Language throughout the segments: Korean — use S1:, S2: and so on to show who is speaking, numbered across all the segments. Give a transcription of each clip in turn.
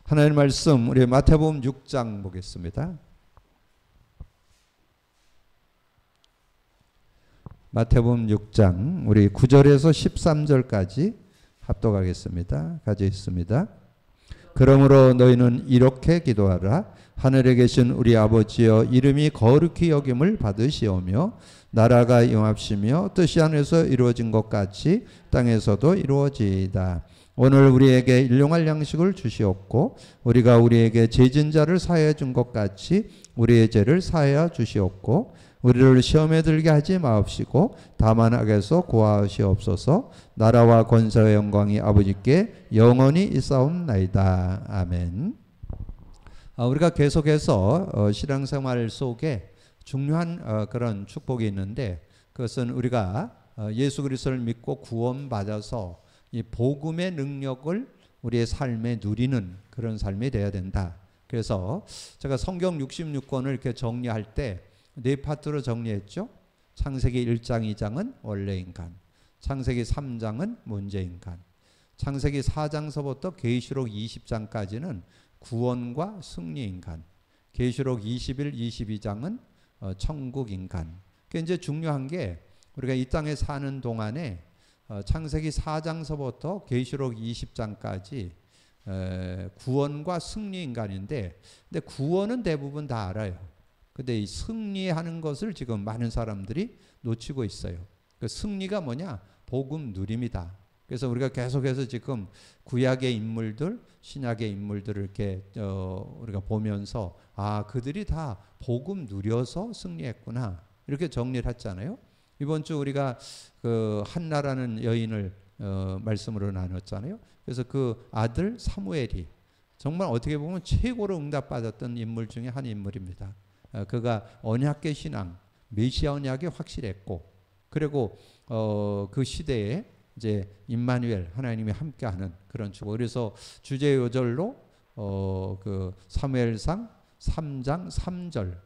S1: 하나님의 말씀 우리 마태복음 6장 보겠습니다. 마태복음 6장 우리 9절에서 13절까지 합독하겠습니다. 가져 있습니다. 그러므로 너희는 이렇게 기도하라. 하늘에 계신 우리 아버지여, 이름이 거룩히 여김을 받으시오며 나라가 임합시며 뜻이 하늘에서 이루어진 것 같이 땅에서도 이루어지이다. 오늘 우리에게 일용할 양식을 주시옵고 우리가 우리에게 죄진 자를 사하여 준 것 같이 우리의 죄를 사하여 주시옵고 우리를 시험에 들게 하지 마옵시고 다만 악에서 구하시옵소서. 나라와 권세와 영광이 아버지께 영원히 있사옵나이다. 아멘. 우리가 계속해서 신앙생활 속에 중요한 그런 축복이 있는데, 그것은 우리가 예수 그리스도를 믿고 구원받아서 이 복음의 능력을 우리의 삶에 누리는 그런 삶이 되어야 된다. 그래서 제가 성경 66권을 이렇게 정리할 때 네 파트로 정리했죠. 창세기 1장 2장은 원래 인간, 창세기 3장은 문제 인간, 창세기 4장서부터 계시록 20장까지는 구원과 승리 인간, 계시록 21, 22장은 천국 인간. 그게 이제 중요한 게 우리가 이 땅에 사는 동안에 창세기 4장서부터 계시록 20장까지 구원과 승리 인간인데, 근데 구원은 대부분 다 알아요. 근데 이 승리하는 것을 지금 많은 사람들이 놓치고 있어요. 그 승리가 뭐냐? 복음 누림이다. 그래서 우리가 계속해서 지금 구약의 인물들, 신약의 인물들을 이렇게 우리가 보면서 그들이 다 복음 누려서 승리했구나, 이렇게 정리를 했잖아요. 이번 주 우리가 그 한나라는 여인을 말씀으로 나눴잖아요. 그래서 그 아들 사무엘이 정말 어떻게 보면 최고로 응답받았던 인물 중에 한 인물입니다. 그가 언약계 신앙, 메시아 언약이 확실했고, 그리고 그 시대에 이제 임마누엘, 하나님이 함께하는 그런 축복. 그래서 주제 요절로 그 사무엘상 3장 3절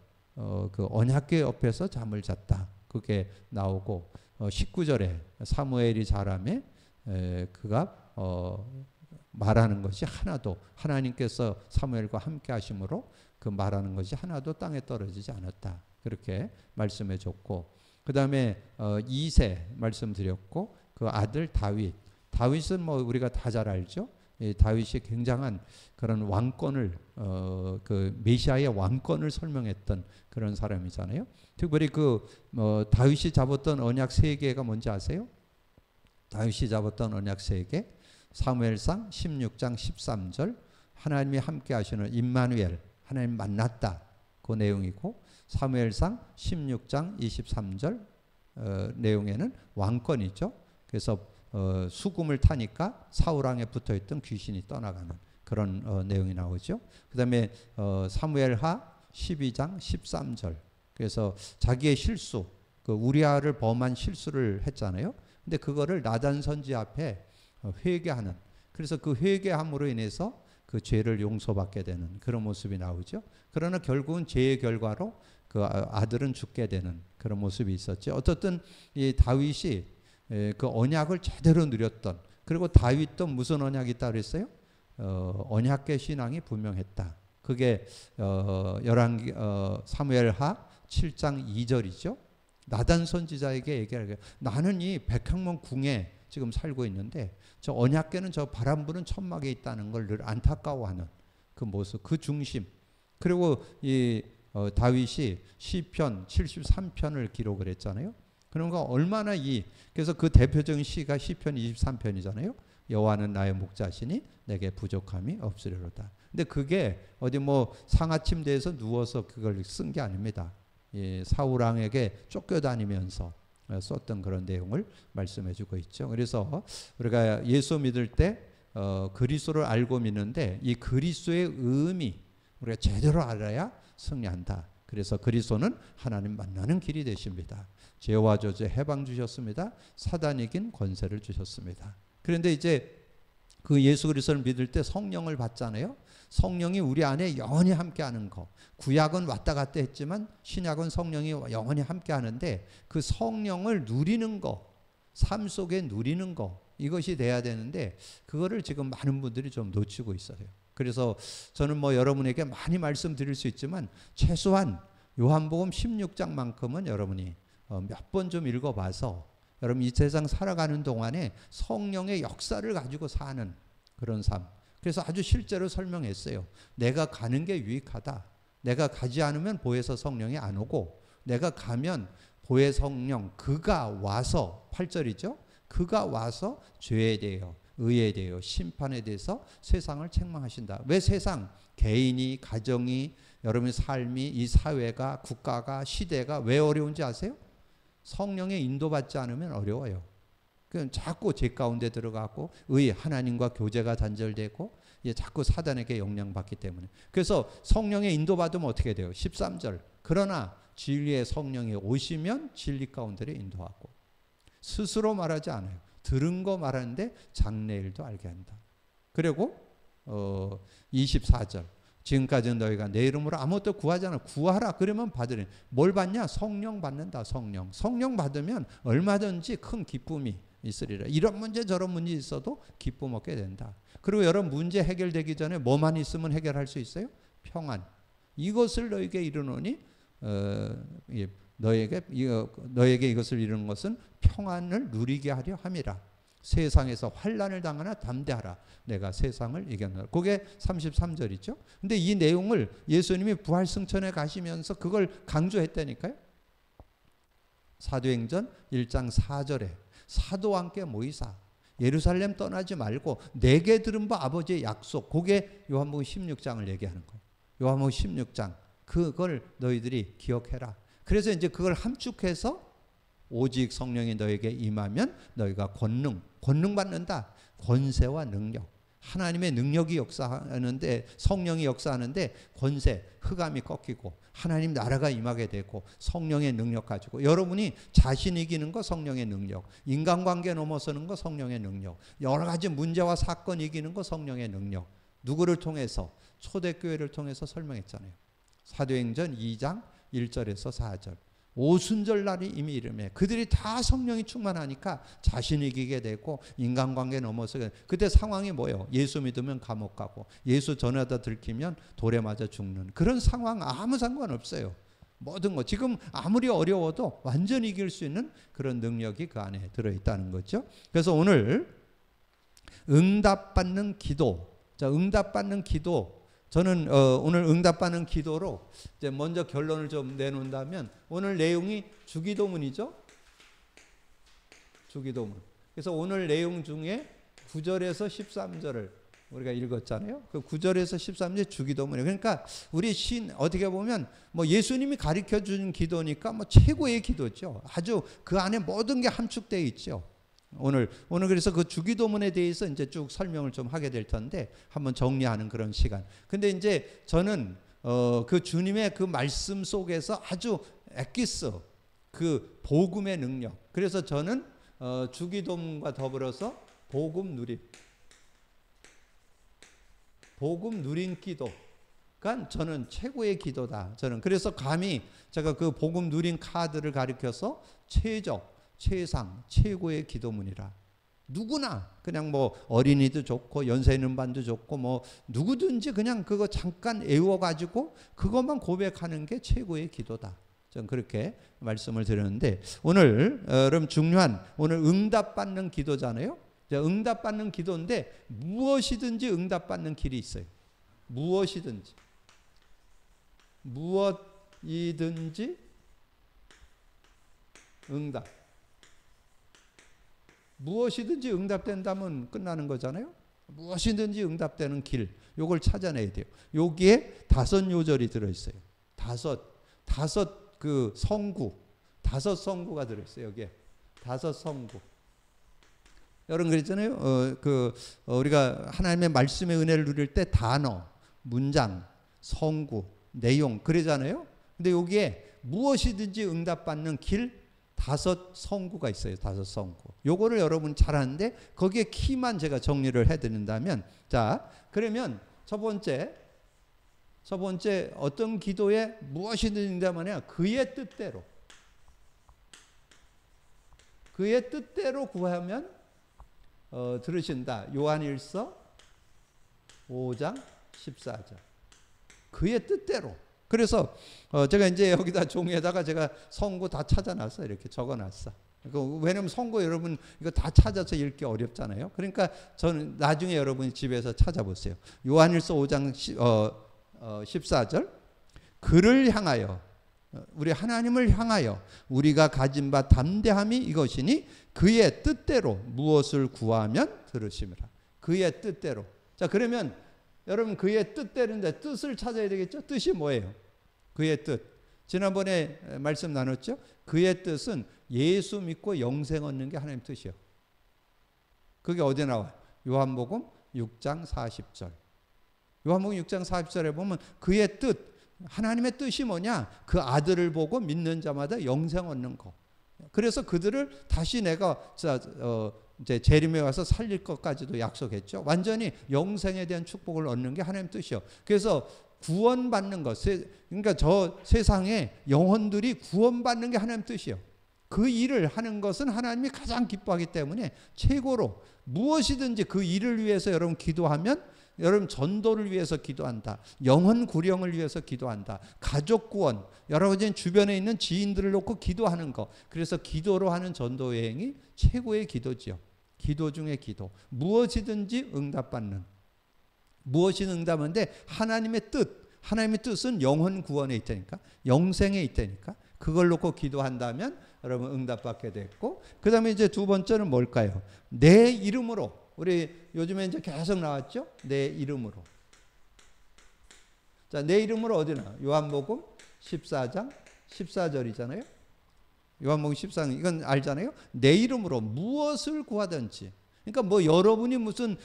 S1: 그 언약궤 옆에서 잠을 잤다, 그게 나오고 19절에 사무엘이 자라매 그가 말하는 것이 하나도, 하나님께서 사무엘과 함께 하심으로 그 말하는 것이 하나도 땅에 떨어지지 않았다, 그렇게 말씀해 줬고, 그 다음에 이세 말씀드렸고, 그 아들 다윗은 뭐 우리가 다 잘 알죠. 다윗이 굉장한 그런 왕권을 그 메시아의 왕권을 설명했던 그런 사람이잖아요. 특별히 그 다윗이 잡았던 언약 세 개가 뭔지 아세요? 다윗이 잡았던 언약 세 개, 사무엘상 16장 13절 하나님이 함께 하시는 임마누엘, 하나님 만났다, 그 내용이고, 사무엘상 16장 23절 내용에는 왕권이죠. 그래서 수금을 타니까 사울왕에 붙어있던 귀신이 떠나가는 그런 내용이 나오죠. 그 다음에 사무엘하 12장 13절, 그래서 자기의 실수, 그 우리아를 범한 실수를 했잖아요. 근데 그거를 나단 선지 앞에 회개하는, 그래서 그 회개함으로 인해서 그 죄를 용서받게 되는 그런 모습이 나오죠. 그러나 결국은 죄의 결과로 그 아들은 죽게 되는 그런 모습이 있었죠. 어떻든 이 다윗이 그 언약을 제대로 누렸던, 그리고 다윗도 무슨 언약이 있다 그랬어요? 언약계 신앙이 분명했다. 그게 사무엘하 7장 2절이죠. 나단 선지자에게 얘기하는 거예요. 나는 이 백향문 궁에 지금 살고 있는데 저 언약궤는 저 바람 부는 천막에 있다는 걸 늘 안타까워하는 그 모습, 그 중심. 그리고 이 다윗이 시편 73편을 기록을 했잖아요. 그러니까 얼마나 그래서 그 대표적인 시가 시편 23편이잖아요. 여호와는 나의 목자시니 내게 부족함이 없으리로다. 근데 그게 어디 뭐 상하 침대에서 누워서 그걸 쓴 게 아닙니다. 사울 왕에게 쫓겨다니면서 썼던 그런 내용을 말씀해 주고 있죠. 그래서 우리가 예수 믿을 때 그리스도를 알고 믿는데 이 그리스도의 의미 우리가 제대로 알아야 승리한다. 그래서 그리스도는 하나님 만나는 길이 되십니다. 죄와 저주에 해방 주셨습니다. 사단 이긴 권세를 주셨습니다. 그런데 이제 그 예수 그리스도를 믿을 때 성령을 받잖아요. 성령이 우리 안에 영원히 함께하는 거. 구약은 왔다 갔다 했지만 신약은 성령이 영원히 함께하는데 그 성령을 누리는 거, 삶 속에 누리는 거, 이것이 돼야 되는데 그거를 지금 많은 분들이 좀 놓치고 있어요. 그래서 저는 뭐 여러분에게 많이 말씀드릴 수 있지만 최소한 요한복음 16장만큼은 여러분이 몇 번 좀 읽어봐서 여러분 이 세상 살아가는 동안에 성령의 역사를 가지고 사는 그런 삶. 그래서 아주 실제로 설명했어요. 내가 가는 게 유익하다. 내가 가지 않으면 보혜사 성령이 안 오고 내가 가면 보혜 성령 그가 와서 8절이죠. 그가 와서 죄에 대하여 의에 대하여 심판에 대해서 세상을 책망하신다. 왜 세상? 개인이 가정이 여러분의 삶이 이 사회가 국가가 시대가 왜 어려운지 아세요? 성령의 인도받지 않으면 어려워요. 그럼 자꾸 죄 가운데 들어가고 하나님과 교제가 단절되고 자꾸 사단에게 영향받기 때문에. 그래서 성령의 인도받으면 어떻게 돼요? 13절. 그러나 진리의 성령이 오시면 진리 가운데를 인도하고 스스로 말하지 않아요. 들은 거 말하는데 장래일도 알게 한다. 그리고 24절. 지금까지는 너희가 내 이름으로 아무것도 구하지 않아. 구하라. 그러면 받으리. 뭘 받냐? 성령 받는다. 성령. 성령 받으면 얼마든지 큰 기쁨이 있으리라. 이런 문제 저런 문제 있어도 기쁨 얻게 된다. 그리고 여러분 문제 해결되기 전에 뭐만 있으면 해결할 수 있어요? 평안. 이것을 너에게 이르노니 너에게 이것을 이루는 것은 평안을 누리게 하려 함이라. 세상에서 환난을 당하나 담대하라. 내가 세상을 이겼노라. 그게 33절이죠. 근데 이 내용을 예수님이 부활승천에 가시면서 그걸 강조했다니까요. 사도행전 1장 4절에 사도와 함께 모이사 예루살렘 떠나지 말고 내게 들은 바 아버지의 약속. 그게 요한복음 16장을 얘기하는 거예요. 요한복음 16장. 그걸 너희들이 기억해라. 그래서 이제 그걸 함축해서 오직 성령이 너에게 임하면 너희가 권능 받는다. 권세와 능력. 하나님의 능력이 역사하는데 성령이 역사하는데 권세, 흑암이 꺾이고 하나님 나라가 임하게 되고 성령의 능력 가지고 여러분이 자신 이기는 거 성령의 능력, 인간관계 넘어서는 거 성령의 능력, 여러 가지 문제와 사건 이기는 거 성령의 능력. 누구를 통해서? 초대교회를 통해서 설명했잖아요. 사도행전 2장 1절에서 4절. 오순절 날이 이미 이르매 그들이 다 성령이 충만하니까 자신 이기게 되고 인간관계 넘어서 그때 상황이 뭐예요? 예수 믿으면 감옥 가고 예수 전하다 들키면 돌에 맞아 죽는 그런 상황 아무 상관없어요. 모든 거 지금 아무리 어려워도 완전히 이길 수 있는 그런 능력이 그 안에 들어있다는 거죠. 그래서 오늘 응답받는 기도. 자, 응답받는 기도. 저는 오늘 응답받는 기도로 이제 먼저 결론을 좀 내놓는다면 오늘 내용이 주기도문이죠. 주기도문. 그래서 오늘 내용 중에 9절에서 13절을 우리가 읽었잖아요. 그 9절에서 13절 주기도문이에요. 그러니까 우리 어떻게 보면 뭐 예수님이 가르쳐 준 기도니까 뭐 최고의 기도죠. 아주 그 안에 모든 게 함축되어 있죠. 오늘 그래서 그 주기도문에 대해서 이제 쭉 설명을 좀 하게 될 텐데 한번 정리하는 그런 시간. 근데 이제 저는 그 주님의 그 말씀 속에서 아주 엑기스 그 복음의 능력. 그래서 저는 주기도문과 더불어서 복음 누린 기도가 저는 최고의 기도다. 저는 그래서 감히 제가 그 복음 누린 카드를 가리켜서 최상, 최고의 기도문이라. 누구나 그냥 뭐 어린이도 좋고 연세 있는 반도 좋고 뭐 누구든지 그냥 그거 잠깐 애워가지고 그것만 고백하는 게 최고의 기도다. 저는 그렇게 말씀을 드렸는데 오늘 여러분 중요한 오늘 응답받는 기도잖아요. 응답받는 기도인데 무엇이든지 응답받는 길이 있어요. 무엇이든지 응답. 무엇이든지 응답된다면 끝나는 거잖아요. 무엇이든지 응답되는 길, 요걸 찾아내야 돼요. 여기에 5 요절이 들어있어요. 다섯 그 성구가 들어있어요. 여기에 5 성구. 여러분 그랬잖아요. 우리가 하나님의 말씀의 은혜를 누릴 때 단어, 문장, 성구, 내용 그러잖아요. 근데 여기에 무엇이든지 응답받는 길 5 성구가 있어요. 5 성구. 요거를 여러분 잘 아는데 거기에 키만 제가 정리를 해드린다면 자 그러면 첫 번째 어떤 기도에 무엇이든지 응답하냐 그의 뜻대로 구하면 들으신다. 요한일서 5장 14절. 그의 뜻대로. 그래서 제가 이제 여기다 종이에다가 제가 성구 다 찾아놨어. 이렇게 적어놨어. 왜냐면 성구 여러분 이거 다 찾아서 읽기 어렵잖아요. 그러니까 저는 나중에 여러분이 집에서 찾아보세요. 요한일서 5장 14절. 그를 향하여, 우리 하나님을 향하여 우리가 가진 바 담대함이 이것이니 그의 뜻대로 무엇을 구하면 들으심이라. 그의 뜻대로. 자, 그러면 여러분 그의 뜻대로인데 뜻을 찾아야 되겠죠? 뜻이 뭐예요? 그의 뜻. 지난번에 말씀 나눴죠? 그의 뜻은 예수 믿고 영생 얻는 게 하나님 뜻이요. 그게 어디 나와요? 요한복음 6장 40절. 요한복음 6장 40절에 보면 그의 뜻, 하나님의 뜻이 뭐냐? 그 아들을 보고 믿는 자마다 영생 얻는 거. 그래서 그들을 다시 내가 이제 재림에 와서 살릴 것까지도 약속했죠. 완전히 영생에 대한 축복을 얻는 게 하나님 뜻이요. 그래서 구원받는 것, 그러니까 저 세상에 영혼들이 구원받는 게 하나님 뜻이요. 그 일을 하는 것은 하나님이 가장 기뻐하기 때문에 최고로 무엇이든지 그 일을 위해서 여러분 기도하면, 여러분 전도를 위해서 기도한다. 영혼 구령을 위해서 기도한다. 가족 구원, 여러 가지 주변에 있는 지인들을 놓고 기도하는 것. 그래서 기도로 하는 전도 여행이 최고의 기도지요. 기도 중에 기도. 무엇이든지 응답받는. 무엇이 응답인데 하나님의 뜻. 하나님의 뜻은 영혼 구원에 있다니까. 영생에 있다니까. 그걸 놓고 기도한다면 여러분 응답받게 됐고, 그 다음에 이제 두 번째는 뭘까요? 내 이름으로. 우리 요즘에 이제 계속 나왔죠? 내 이름으로. 자, 내 이름으로 어디 나와? 요한복음 14장 14절이잖아요. 요한복음 14장 이건 알잖아요. 내 이름으로 무엇을 구하든지. 그러니까 뭐 여러분이 무슨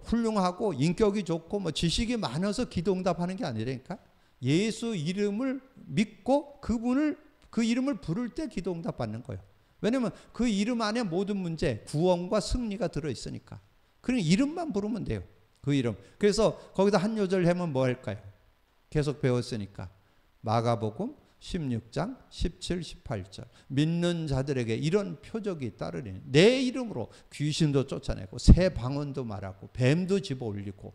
S1: 훌륭하고 인격이 좋고 뭐 지식이 많아서 기도 응답하는 게 아니라니까. 예수 이름을 믿고 그 이름을 부를 때 기도 응답 받는 거예요. 왜냐면 그 이름 안에 모든 문제, 구원과 승리가 들어있으니까. 그냥 이름만 부르면 돼요. 그 이름. 그래서 거기다 한 요절 하면 뭐 할까요? 계속 배웠으니까. 마가복음 16장 17, 18절. 믿는 자들에게 이런 표적이 따르리니 내 이름으로 귀신도 쫓아내고 새 방언도 말하고 뱀도 집어 올리고,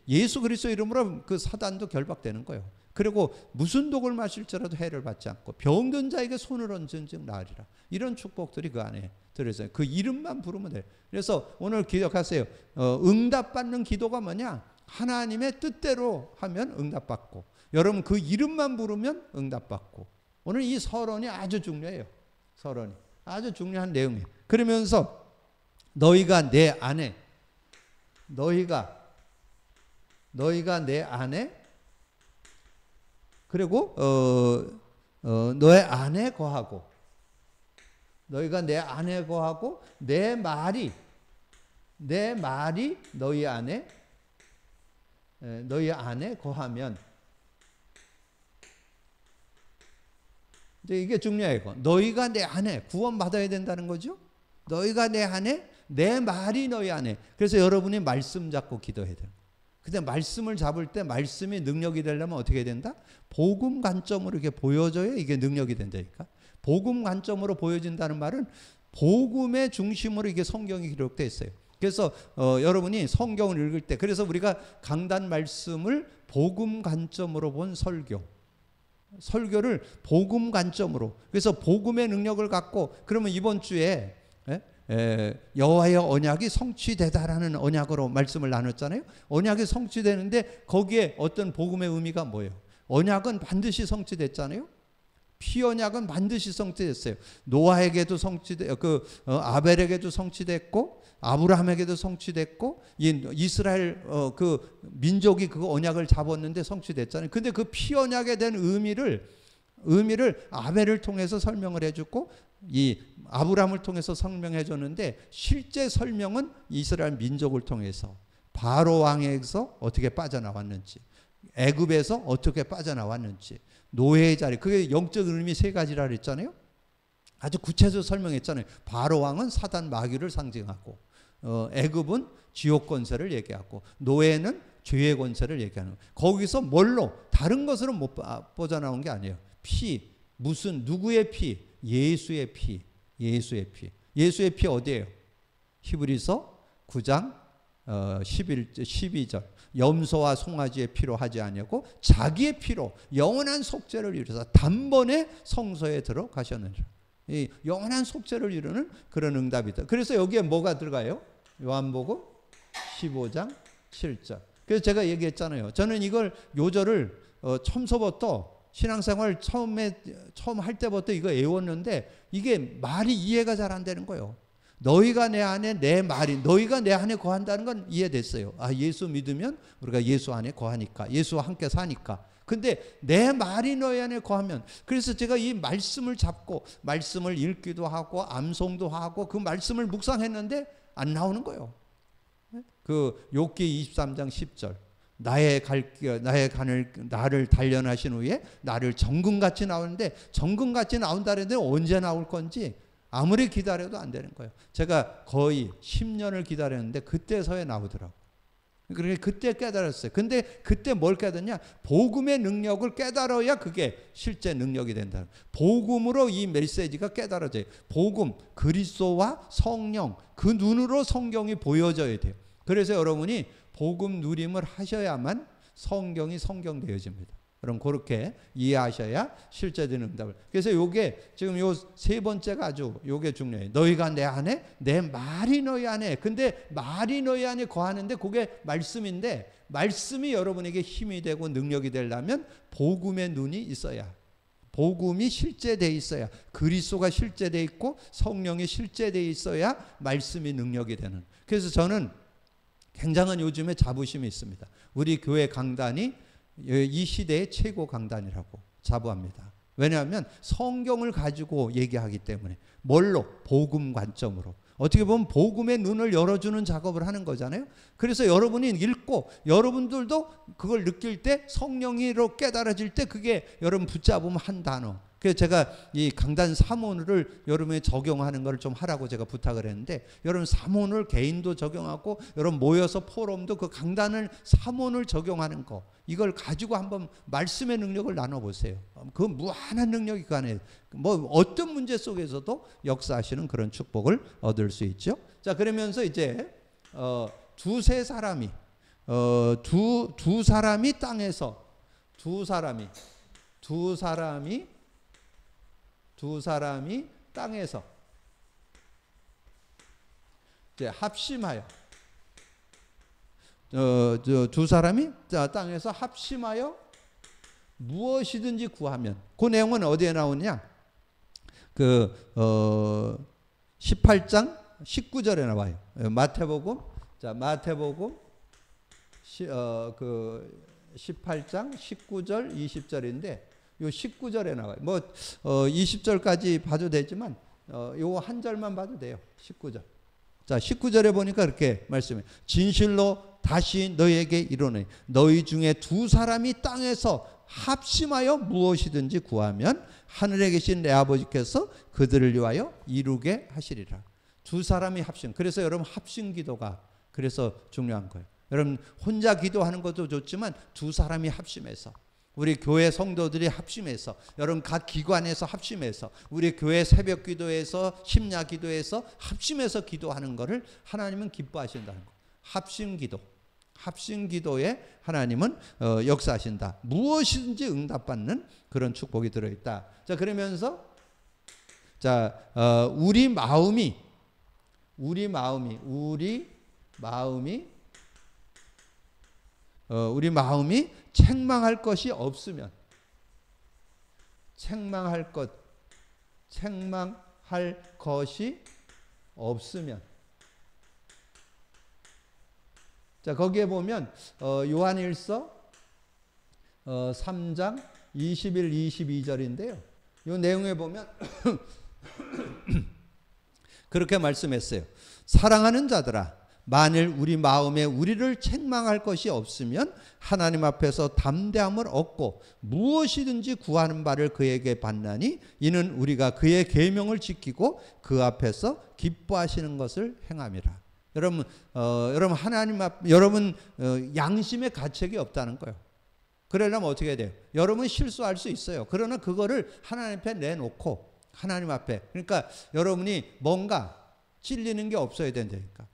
S1: 예수 그리스도 이름으로 그 사단도 결박되는 거예요. 그리고 무슨 독을 마실지라도 해를 받지 않고 병든 자에게 손을 얹은 즉 나으리라. 이런 축복들이 그 안에 들어있어요. 그 이름만 부르면 돼요. 그래서 오늘 기억하세요. 응답받는 기도가 뭐냐? 하나님의 뜻대로 하면 응답받고, 여러분 그 이름만 부르면 응답받고. 오늘 이 서론이 아주 중요해요. 서론이 아주 중요한 내용이에요. 그러면서 너희가 내 안에, 너희가 내 안에, 그리고 너의 안에 거하고, 너희가 내 안에 거하고 내 말이 너희 안에 거하면, 이제 이게 중요해요. 너희가 내 안에 구원 받아야 된다는 거죠. 너희가 내 안에, 내 말이 너희 안에. 그래서 여러분이 말씀 잡고 기도해야 돼요. 근데 말씀을 잡을 때 말씀이 능력이 되려면 어떻게 된다? 복음 관점으로 이게 보여져야 이게 능력이 된다니까. 복음 관점으로 보여진다는 말은 복음의 중심으로 이게 성경이 기록되어 있어요. 그래서 여러분이 성경을 읽을 때, 그래서 우리가 강단 말씀을 복음 관점으로 본 설교를 복음 관점으로, 그래서 복음의 능력을 갖고, 그러면 이번 주에 여호와의 언약이 성취되다라는 언약으로 말씀을 나눴잖아요. 언약이 성취되는데 거기에 어떤 복음의 의미가 뭐예요? 언약은 반드시 성취됐잖아요. 피언약은 반드시 성취됐어요. 노아에게도 아벨에게도 성취됐고, 아브라함에게도 성취됐고, 이스라엘 그 민족이 그 언약을 잡았는데 성취됐잖아요. 근데 그 피언약에 대한 의미를 아벨을 통해서 설명을 해주고, 이 아브라함을 통해서 설명해 줬는데, 실제 설명은 이스라엘 민족을 통해서 바로 왕에서 어떻게 빠져나왔는지, 애굽에서 어떻게 빠져나왔는지, 노예의 자리, 그게 영적 의미 세 가지라 그랬잖아요. 아주 구체적으로 설명했잖아요. 바로 왕은 사단 마귀를 상징하고, 애굽은 지옥 권세를 얘기하고, 노예는 죄의 권세를 얘기하는 거예요. 거기서 뭘로, 다른 것으로 못 빠져나온 게 아니에요. 누구의 피? 예수의 피. 예수의 피 어디예요? 히브리서 9장 12절 염소와 송아지의 피로 하지 아니하고 자기의 피로 영원한 속죄를 이루사 단번에 성소에 들어가셨느니라. 이 영원한 속죄를 이루는 그런 응답이다. 그래서 여기에 뭐가 들어가요? 요한복음 15장 7절. 그래서 제가 얘기했잖아요. 저는 이걸 요절을 처음서부터 신앙생활 처음 할 때부터 이거 외웠는데 이게 말이 이해가 잘 안 되는 거예요. 너희가 내 안에 내 말이 너희가 내 안에 거한다는 건 이해됐어요. 아, 예수 믿으면 우리가 예수 안에 거하니까 예수와 함께 사니까. 근데 내 말이 너희 안에 거하면, 그래서 제가 이 말씀을 잡고 말씀을 읽기도 하고 암송도 하고 그 말씀을 묵상했는데 안 나오는 거예요. 그 욥기 23장 10절 나를 단련하신 후에 나를 정금같이 나오는데 정금같이 나온다는데 언제 나올 건지 아무리 기다려도 안 되는 거예요. 제가 거의 10년을 기다렸는데 그때서야 나오더라고요. 그러니까 그때 깨달았어요. 근데 그때 뭘 깨닫냐? 복음의 능력을 깨달아야 그게 실제 능력이 된다. 복음으로 이 메시지가 깨달아져요. 복음, 그리스도와 성령, 그 눈으로 성경이 보여져야 돼요. 그래서 여러분이 복음 누림을 하셔야만 성경이 성경되어집니다. 그럼 그렇게 이해하셔야 실제되는 응답을. 그래서 요게 지금 요 세 번째가 아주 요게 중요해요. 너희가 내 안에, 내 말이 너희 안에. 근데 말이 너희 안에 거하는데 그게 말씀인데, 말씀이 여러분에게 힘이 되고 능력이 되려면 복음의 눈이 있어야, 복음이 실제되어 있어야, 그리스도가 실제되어 있고 성령이 실제되어 있어야 말씀이 능력이 되는. 그래서 저는 굉장한 요즘에 자부심이 있습니다. 우리 교회 강단이 이 시대의 최고 강단이라고 자부합니다. 왜냐하면 성경을 가지고 얘기하기 때문에. 뭘로? 복음 관점으로. 어떻게 보면 복음의 눈을 열어주는 작업을 하는 거잖아요. 그래서 여러분이 읽고 여러분들도 그걸 느낄 때, 성령이로 깨달아질 때 그게 여러분 붙잡으면 한 단어. 그래서 제가 이 강단 사문을 여러분이 적용하는 걸 좀 하라고 제가 부탁을 했는데, 여러분 사문을 개인도 적용하고 여러분 모여서 포럼도 그 강단을 사문을 적용하는 거, 이걸 가지고 한번 말씀의 능력을 나눠보세요. 그 무한한 능력이 그 안에, 뭐 어떤 문제 속에서도 역사하시는 그런 축복을 얻을 수 있죠. 자, 그러면서 이제 두세 사람이 두 사람이 땅에서 두 사람이 땅에서 이제 합심하여, 두 사람이 땅에서 합심하여 무엇이든지 구하면, 그 내용은 어디에 나오냐? 그 18장 19절에 나와요. 마태복음, 자 마태복음 그 18장 19절 20절인데 요 19절에 나와요. 뭐 20절까지 봐도 되지만 요 한 절만 봐도 돼요. 19절. 자, 19절에 보니까 이렇게 말씀해요. 진실로 다시 너희에게 이르노니 너희 중에 두 사람이 땅에서 합심하여 무엇이든지 구하면 하늘에 계신 내 아버지께서 그들을 위하여 이루게 하시리라. 두 사람이 합심. 그래서 여러분 합심 기도가 그래서 중요한 거예요. 여러분 혼자 기도하는 것도 좋지만 두 사람이 합심해서, 우리 교회 성도들이 합심해서, 여러분 각 기관에서 합심해서, 우리 교회 새벽 기도에서 심야 기도에서 합심해서 기도하는 것을 하나님은 기뻐하신다는 거. 합심 기도에 하나님은 역사하신다. 무엇이든지 응답받는 그런 축복이 들어있다. 자, 그러면서 자 우리 마음이 책망할 것이 없으면, 책망할 것이 없으면, 자 거기에 보면 요한일서 3장 21, 22절인데요. 이 내용에 보면 그렇게 말씀했어요. 사랑하는 자들아, 만일 우리 마음에 우리를 책망할 것이 없으면 하나님 앞에서 담대함을 얻고 무엇이든지 구하는 바를 그에게 받나니 이는 우리가 그의 계명을 지키고 그 앞에서 기뻐하시는 것을 행함이라. 여러분 하나님 앞, 여러분 양심의 가책이 없다는 거예요. 그러려면 어떻게 해야 돼요? 여러분 실수할 수 있어요. 그러나 그거를 하나님 앞에 내놓고, 하나님 앞에, 그러니까 여러분이 뭔가 찔리는 게 없어야 된다니까.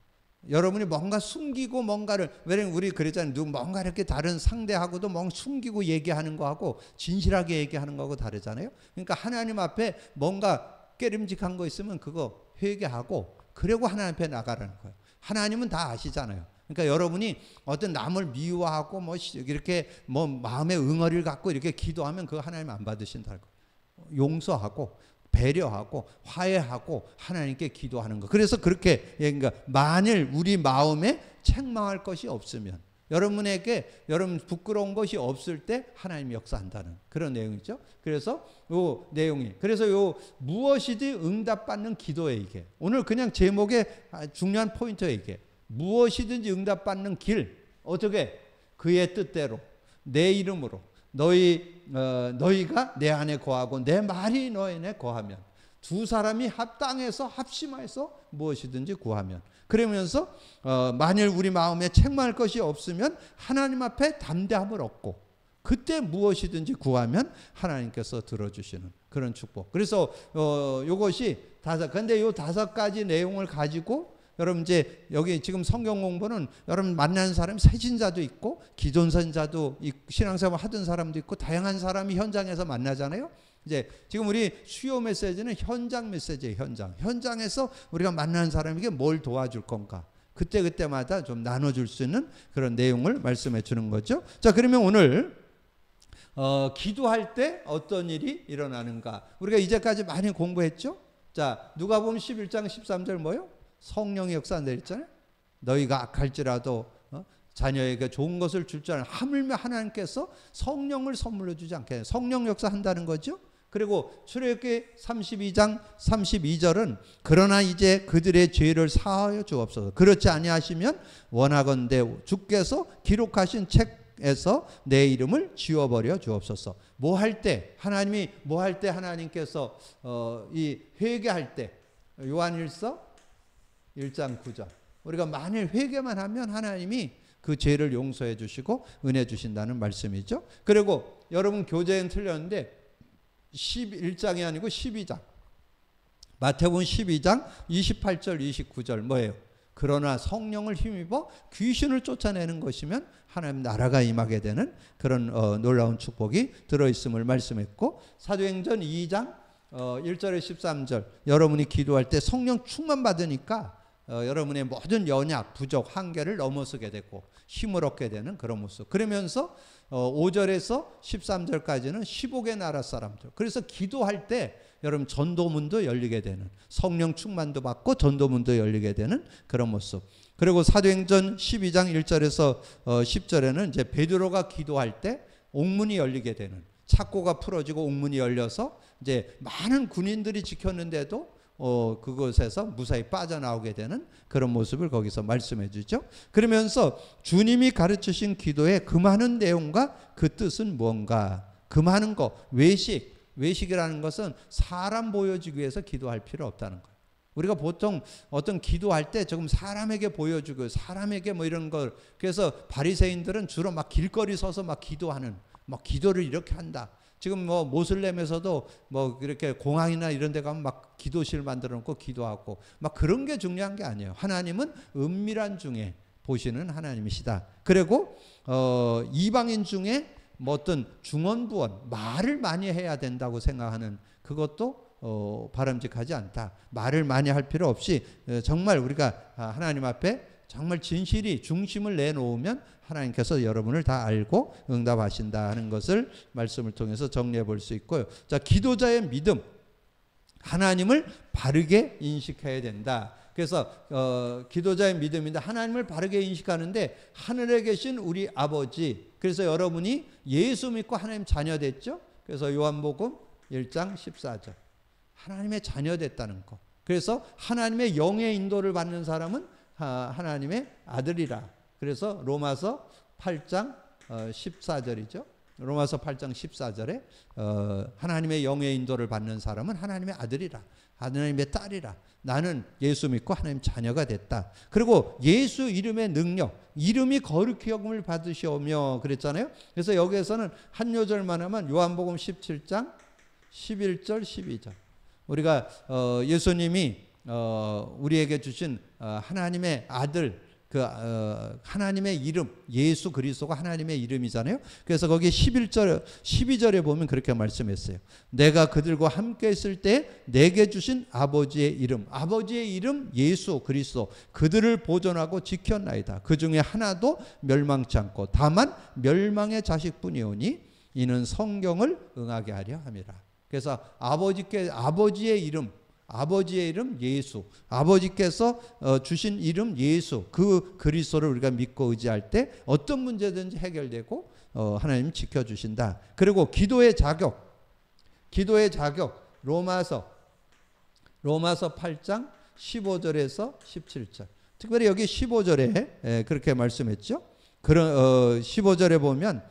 S1: 여러분이 뭔가 숨기고 뭔가를, 왜냐면 우리 그랬잖아요. 누구 뭔가 이렇게 다른 상대하고도 뭔가 숨기고 얘기하는 거하고 진실하게 얘기하는 거하고 다르잖아요. 그러니까 하나님 앞에 뭔가 깨름직한 거 있으면 그거 회개하고 그리고 하나님 앞에 나가라는 거예요. 하나님은 다 아시잖아요. 그러니까 여러분이 어떤 남을 미워하고 뭐 이렇게 뭐 마음의 응어리를 갖고 이렇게 기도하면 그거 하나님 안 받으신다는 거예요. 용서하고 배려하고 화해하고 하나님께 기도하는 거. 그래서 그렇게, 그러니까 만일 우리 마음에 책망할 것이 없으면, 여러분에게 여러분 부끄러운 것이 없을 때 하나님이 역사한다는 그런 내용이죠. 그래서 요 내용이, 그래서 요 무엇이든 응답받는 기도에, 이게 오늘 그냥 제목의 중요한 포인트에, 이게 무엇이든지 응답받는 길, 어떻게? 그의 뜻대로 내 이름으로 너희가 내 안에 거하고 내 말이 너희 안에 거하면, 두 사람이 땅에서 합심해서 무엇이든지 구하면, 그러면서 만일 우리 마음에 책망할 것이 없으면 하나님 앞에 담대함을 얻고 그때 무엇이든지 구하면 하나님께서 들어주시는 그런 축복. 그래서 이것이 근데 요 5가지 내용을 가지고 여러분 이제 여기 지금 성경 공부는 여러분 만나는 사람이 새신자도 있고 기존 선자도 신앙생활 하던 사람도 있고 다양한 사람이 현장에서 만나잖아요. 이제 지금 우리 수요 메시지는 현장 메시지예요. 현장에서 우리가 만나는 사람에게 뭘 도와줄 건가, 그때마다 좀 나눠줄 수 있는 그런 내용을 말씀해 주는 거죠. 자, 그러면 오늘 기도할 때 어떤 일이 일어나는가, 우리가 이제까지 많이 공부했죠. 자, 누가복음 11장 13절 뭐예요? 성령의 역사한다 했잖아요. 너희가 악할지라도 자녀에게 좋은 것을 줄 줄 아는, 하물며 하나님께서 성령을 선물로 주지 않겠냐. 성령 역사한다는 거죠. 그리고 출애굽기 32장 32절은 그러나 이제 그들의 죄를 사하여 주옵소서. 그렇지 아니하시면 원하건대 주께서 기록하신 책에서 내 이름을 지워버려 주옵소서. 뭐 할 때 하나님이, 뭐 할 때 하나님께서 이 회개할 때, 요한일서 1장 9절, 우리가 만일 회개만 하면 하나님이 그 죄를 용서해 주시고 은혜 주신다는 말씀이죠. 그리고 여러분 교재는 틀렸는데 11장이 아니고 12장, 마태복음 12장 28절 29절 뭐예요? 그러나 성령을 힘입어 귀신을 쫓아내는 것이면 하나님 나라가 임하게 되는 그런 놀라운 축복이 들어있음을 말씀했고, 사도행전 2장 1절에 13절, 여러분이 기도할 때 성령 충만 받으니까 여러분의 모든 연약, 부족, 한계를 넘어서게 되고 힘을 얻게 되는 그런 모습. 그러면서 5절에서 13절까지는 15개 나라 사람들. 그래서 기도할 때 여러분 전도문도 열리게 되는, 성령 충만도 받고 전도문도 열리게 되는 그런 모습. 그리고 사도행전 12장 1절에서 10절에는 이제 베드로가 기도할 때 옥문이 열리게 되는, 착고가 풀어지고 옥문이 열려서 이제 많은 군인들이 지켰는데도 그곳에서 무사히 빠져나오게 되는 그런 모습을 거기서 말씀해 주죠. 그러면서 주님이 가르치신 기도의 그 많은 내용과 그 뜻은 무언가, 그 많은 거, 외식이라는 것은 사람 보여주기 위해서 기도할 필요 없다는 거예요. 우리가 보통 어떤 기도할 때 조금 사람에게 보여주고 사람에게 뭐 이런 걸, 그래서 바리새인들은 주로 막 길거리 서서 막 기도하는, 막 기도를 이렇게 한다. 지금 뭐 모슬렘에서도 뭐 이렇게 공항이나 이런 데 가면 막 기도실 만들어 놓고 기도하고 막 그런 게 중요한 게 아니에요. 하나님은 은밀한 중에 보시는 하나님이시다. 그리고 이방인 중에 뭐 어떤 중언부언, 말을 많이 해야 된다고 생각하는 그것도 바람직하지 않다. 말을 많이 할 필요 없이 정말 우리가 하나님 앞에 정말 진실이 중심을 내놓으면 하나님께서 여러분을 다 알고 응답하신다 하는 것을 말씀을 통해서 정리해 볼 수 있고요. 자, 기도자의 믿음, 하나님을 바르게 인식해야 된다. 그래서 기도자의 믿음인데 하나님을 바르게 인식하는데 하늘에 계신 우리 아버지, 그래서 여러분이 예수 믿고 하나님 자녀 됐죠. 그래서 요한복음 1장 14절, 하나님의 자녀 됐다는 거. 그래서 하나님의 영의 인도를 받는 사람은 하나님의 아들이라. 그래서 로마서 8장 14절이죠. 로마서 8장 14절에 하나님의 영의 인도를 받는 사람은 하나님의 아들이라, 하나님의 딸이라. 나는 예수 믿고 하나님 자녀가 됐다. 그리고 예수 이름의 능력, 이름이 거룩히 여김을 받으시오며 그랬잖아요. 그래서 여기에서는 한 요절만 하면 요한복음 17장 11절 12절, 우리가 예수님이 우리에게 주신 하나님의 아들, 하나님의 이름, 예수 그리스도가 하나님의 이름이잖아요. 그래서 거기 12절에 보면 그렇게 말씀했어요. 내가 그들과 함께 있을 때 내게 주신 아버지의 이름, 아버지의 이름 예수 그리스도, 그들을 보존하고 지켰나이다. 그 중에 하나도 멸망치 않고 다만 멸망의 자식뿐이오니 이는 성경을 응하게 하려 함이라. 그래서 아버지의 이름 예수, 아버지께서 주신 이름 예수, 그 그리스도를 우리가 믿고 의지할 때 어떤 문제든지 해결되고 하나님 지켜주신다. 그리고 기도의 자격 로마서 8장 15절에서 17절, 특별히 여기 15절에 그렇게 말씀했죠. 15절에 보면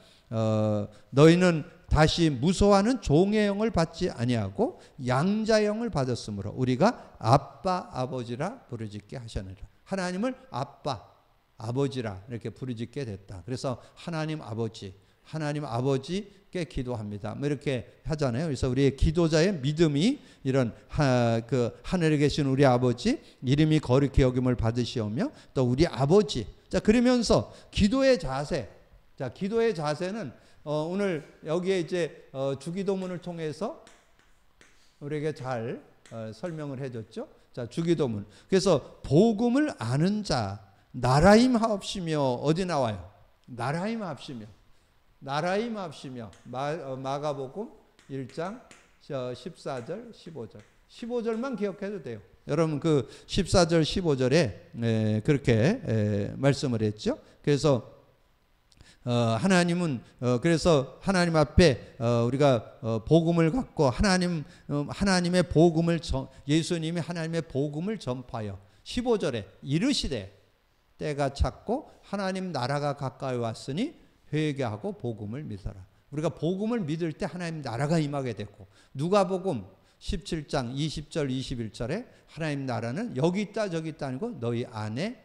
S1: 너희는 다시 무소하는 종의 영을 받지 아니하고 양자의 영을 받았으므로 우리가 아빠 아버지라 부르짖게 하셨느니라. 하나님을 아빠 아버지라 이렇게 부르짖게 됐다. 그래서 하나님 아버지께 기도합니다. 뭐 이렇게 하잖아요. 그래서 우리의 기도자의 믿음이 이런 하늘에 계신 우리 아버지 이름이 거룩히 여김을 받으시오며 또 우리 아버지. 자, 그러면서 기도의 자세는 오늘 여기에 이제 주기도문을 통해서 우리에게 잘 설명을 해줬죠. 자, 주기도문. 그래서 복음을 아는 자 나라임 하옵시며 어디 나와요? 나라임 하옵시며 마가복음 1장 14절 15절 15절만 기억해도 돼요. 여러분 그 14절 15절에 그렇게 말씀을 했죠. 그래서 그래서 하나님 앞에 우리가 복음을 갖고 하나님의 복음을 예수님이 하나님의 복음을 전파하여 15절에 이르시되 때가 찼고 하나님 나라가 가까이 왔으니 회개하고 복음을 믿어라. 우리가 복음을 믿을 때 하나님 나라가 임하게 되고, 누가복음 17장 20절 21절에 하나님 나라는 여기 있다 저기 있다 아니고 너희 안에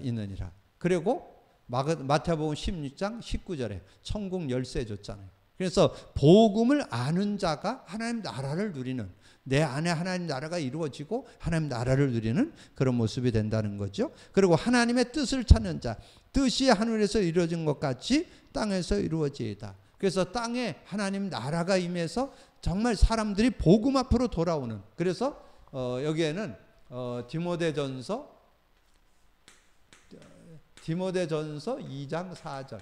S1: 있느니라. 그리고 마태복음 16장 19절에 천국 열쇠 줬잖아요. 그래서 복음을 아는 자가 하나님 나라를 누리는, 내 안에 하나님 나라가 이루어지고 하나님 나라를 누리는 그런 모습이 된다는 거죠. 그리고 하나님의 뜻을 찾는 자, 뜻이 하늘에서 이루어진 것 같이 땅에서 이루어지이다. 그래서 땅에 하나님 나라가 임해서 정말 사람들이 복음 앞으로 돌아오는, 그래서 여기에는 디모데전서 2장 4절,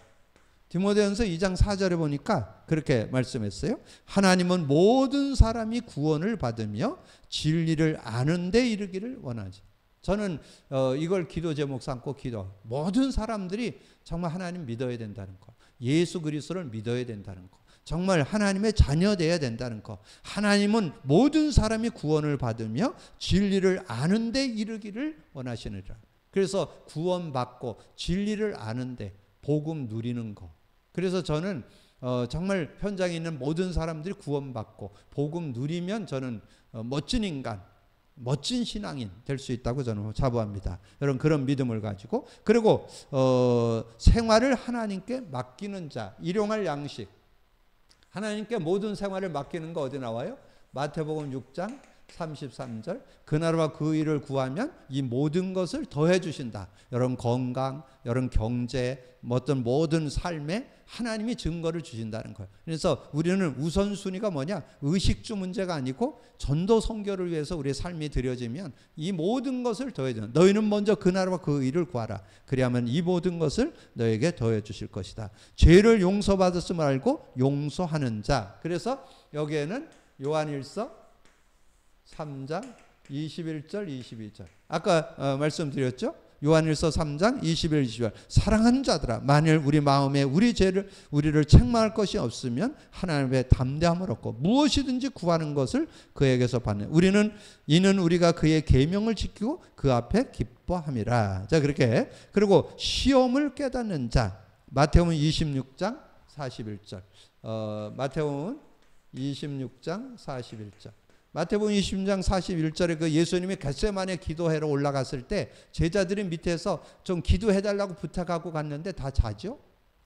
S1: 디모데전서 2장 4절에 보니까 그렇게 말씀했어요. 하나님은 모든 사람이 구원을 받으며 진리를 아는 데 이르기를 원하지. 저는 이걸 기도 제목 삼고 모든 사람들이 정말 하나님 믿어야 된다는 거, 예수 그리스도를 믿어야 된다는 거, 정말 하나님의 자녀 되어야 된다는 거. 하나님은 모든 사람이 구원을 받으며 진리를 아는 데 이르기를 원하시느니라. 그래서 구원받고 진리를 아는데 복음 누리는 거. 그래서 저는 정말 현장에 있는 모든 사람들이 구원받고 복음 누리면 저는 멋진 인간, 멋진 신앙인 될 수 있다고 저는 자부합니다. 여러분 그런 믿음을 가지고, 그리고 생활을 하나님께 맡기는 자, 일용할 양식, 하나님께 모든 생활을 맡기는 거 어디 나와요? 마태복음 6장 33절, 그 나라와 그 일을 구하면 이 모든 것을 더해 주신다. 여러분 건강, 여러분 경제, 어떤 모든 삶에 하나님이 증거를 주신다는 거예요. 그래서 우리는 우선순위가 뭐냐? 의식주 문제가 아니고 전도 선교를 위해서 우리의 삶이 드려지면 이 모든 것을 더해 주는, 너희는 먼저 그 나라와 그 일을 구하라. 그리하면 이 모든 것을 너에게 더해 주실 것이다. 죄를 용서받았음을 알고 용서하는 자. 그래서 여기에는 요한일서 3장 21절 22절, 아까 말씀드렸죠. 요한일서 3장 21, 22절, 사랑하는 자들아, 만일 우리 마음에 우리를 책망할 것이 없으면 하나님의 담대함을 얻고 무엇이든지 구하는 것을 그에게서 받는, 이는 우리가 그의 계명을 지키고 그 앞에 기뻐함이라. 자, 그렇게. 그리고 시험을 깨닫는 자, 마태복음 26장 41절, 마태복음 26장 41절, 마태복음 20장 41절에 그 예수님이 겟세마네 기도회로 올라갔을 때 제자들이 밑에서 좀 기도해달라고 부탁하고 갔는데 다 자죠.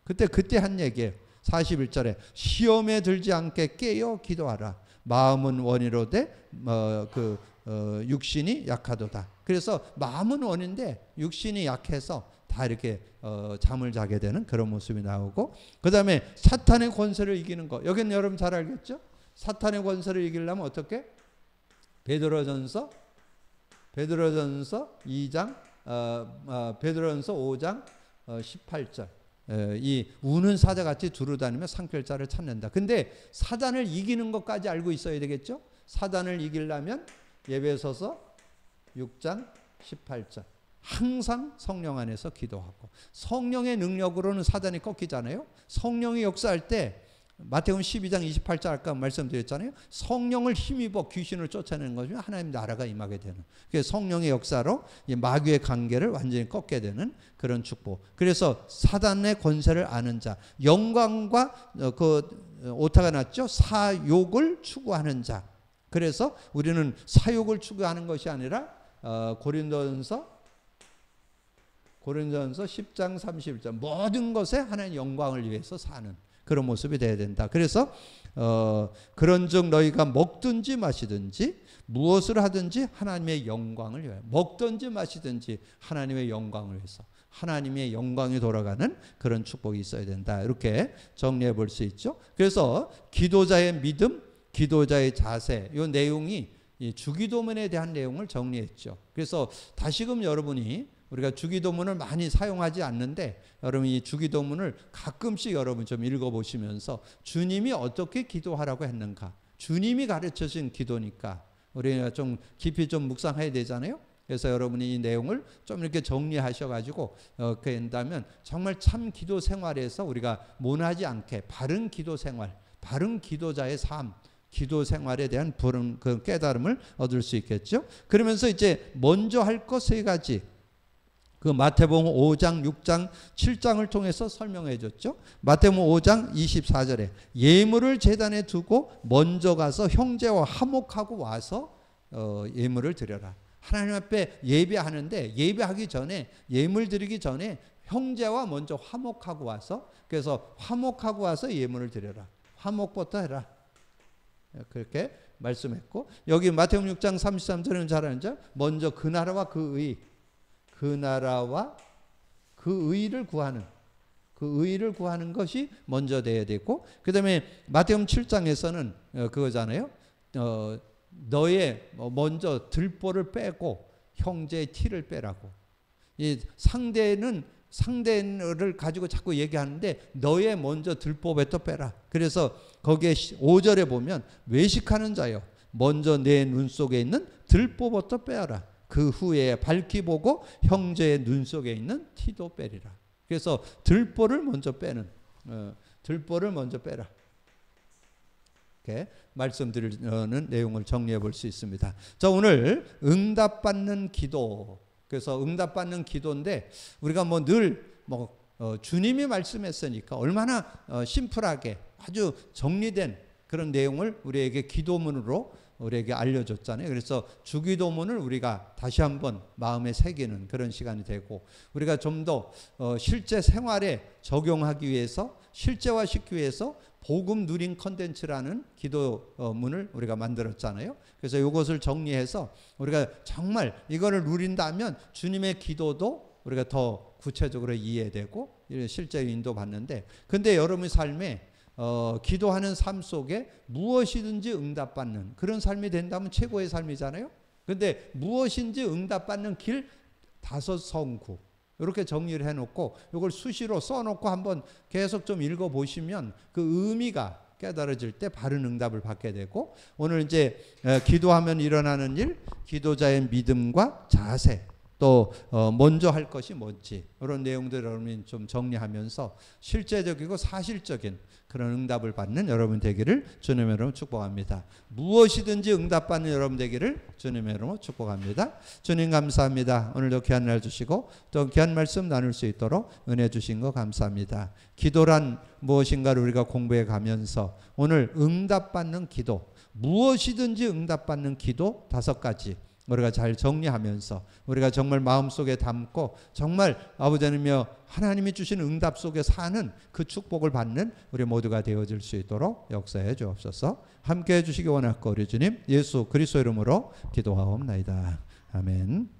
S1: 그때 한 얘기예요. 41절에 시험에 들지 않게 깨어 기도하라. 마음은 원이로되 육신이 약하도다. 그래서 마음은 원인데 육신이 약해서 다 이렇게 잠을 자게 되는 그런 모습이 나오고, 그 다음에 사탄의 권세를 이기는 거. 여기는 여러분 잘 알겠죠? 사탄의 권세를 이기려면 어떻게? 베드로전서 2장, 베드로전서 5장 18절. 이 우는 사자같이 두루다니며 상결자를 찾는다. 근데 사단을 이기는 것까지 알고 있어야 되겠죠? 사단을 이기려면 예배소서 6장 18절. 항상 성령 안에서 기도하고, 성령의 능력으로는 사단이 꺾이잖아요. 성령이 역사할 때 마태복음 12장 28절 아까 말씀드렸잖아요. 성령을 힘입어 귀신을 쫓아내는 것이면 하나님 나라가 임하게 되는, 그래서 성령의 역사로 이 마귀의 관계를 완전히 꺾게 되는 그런 축복. 그래서 사단의 권세를 아는 자, 영광과 오타가 났죠. 사욕을 추구하는 자. 그래서 우리는 사욕을 추구하는 것이 아니라 고린도전서 10장 31절 모든 것에 하나님의 영광을 위해서 사는 그런 모습이 되어야 된다. 그래서 그런즉 너희가 먹든지 마시든지 무엇을 하든지 하나님의 영광을 위하여, 먹든지 마시든지 하나님의 영광을 위해서, 하나님의 영광이 돌아가는 그런 축복이 있어야 된다. 이렇게 정리해 볼 수 있죠. 그래서 기도자의 믿음, 기도자의 자세, 이 내용이 이 주기도문에 대한 내용을 정리했죠. 그래서 다시금 여러분이, 우리가 주기도문을 많이 사용하지 않는데 여러분 이 주기도문을 가끔씩 여러분 좀 읽어보시면서 주님이 어떻게 기도하라고 했는가, 주님이 가르쳐준 기도니까 우리가 좀 깊이 좀 묵상해야 되잖아요. 그래서 여러분이 이 내용을 좀 이렇게 정리하셔가지고 그렇게 한다면 정말 참 기도 생활에서 우리가 모나지 않게 바른 기도 생활, 바른 기도자의 삶, 기도 생활에 대한 그 깨달음을 얻을 수 있겠죠. 그러면서 이제 먼저 할 것 세 가지, 그 마태복음 5장, 6장, 7장을 통해서 설명해 줬죠. 마태복음 5장 24절에 예물을 제단에 두고 먼저 가서 형제와 화목하고 와서 예물을 드려라. 하나님 앞에 예배하는데 예배하기 전에, 예물 드리기 전에 형제와 먼저 화목하고 와서, 그래서 화목하고 와서 예물을 드려라. 화목부터 해라. 그렇게 말씀했고, 여기 마태복음 6장 33절은 잘 아죠. 먼저 그 나라와 그 의, 그 나라와 그 의를 구하는, 그 의를 구하는 것이 먼저 돼야 되고, 그 다음에 마태복음 7장에서는 그거잖아요. 너의 먼저 들보를 빼고 형제의 티를 빼라고. 이 상대를 가지고 자꾸 얘기하는데 너의 먼저 들보부터 빼라. 그래서 거기에 5절에 보면 외식하는 자여 먼저 내 눈 속에 있는 들보부터 빼라. 그 후에 밝히 보고 형제의 눈 속에 있는 티도 빼리라. 그래서 들보를 먼저 빼는, 들보를 먼저 빼라. 이렇게 말씀드리는 내용을 정리해 볼 수 있습니다. 자, 오늘 응답받는 기도. 그래서 응답받는 기도인데 우리가 늘 주님이 말씀했으니까 얼마나 심플하게 아주 정리된 그런 내용을 우리에게 기도문으로 우리에게 알려줬잖아요. 그래서 주기도문을 우리가 다시 한번 마음에 새기는 그런 시간이 되고, 우리가 좀 더 실제 생활에 적용하기 위해서, 실제화시키기 위해서 복음 누린 컨텐츠라는 기도문을 우리가 만들었잖아요. 그래서 이것을 정리해서 우리가 정말 이거를 누린다면 주님의 기도도 우리가 더 구체적으로 이해되고 실제 인도받는데, 근데 여러분의 삶에 기도하는 삶 속에 무엇이든지 응답받는 그런 삶이 된다면 최고의 삶이잖아요. 근데 무엇인지 응답받는 길 5성구 이렇게 정리를 해놓고 이걸 수시로 써놓고 한번 계속 좀 읽어보시면 그 의미가 깨달아질 때 바른 응답을 받게 되고, 오늘 이제 기도하면 일어나는 일, 기도자의 믿음과 자세, 또 먼저 할 것이 뭔지 이런 내용들을 여러분이 좀 정리하면서 실제적이고 사실적인 그런 응답을 받는 여러분 되기를 주님의 이름으로 축복합니다. 무엇이든지 응답받는 여러분 되기를 주님의 이름으로 축복합니다. 주님 감사합니다. 오늘도 귀한 날 주시고 또 귀한 말씀 나눌 수 있도록 은혜 주신 거 감사합니다. 기도란 무엇인가를 우리가 공부해 가면서 오늘 응답받는 기도, 무엇이든지 응답받는 기도 5가지, 우리가 잘 정리하면서 우리가 정말 마음속에 담고 정말 아버지 하나님이여 하나님이 주신 응답 속에 사는 그 축복을 받는 우리 모두가 되어질 수 있도록 역사해 주옵소서. 함께해 주시기 원하고 우리 주님 예수 그리스도 이름으로 기도하옵나이다. 아멘.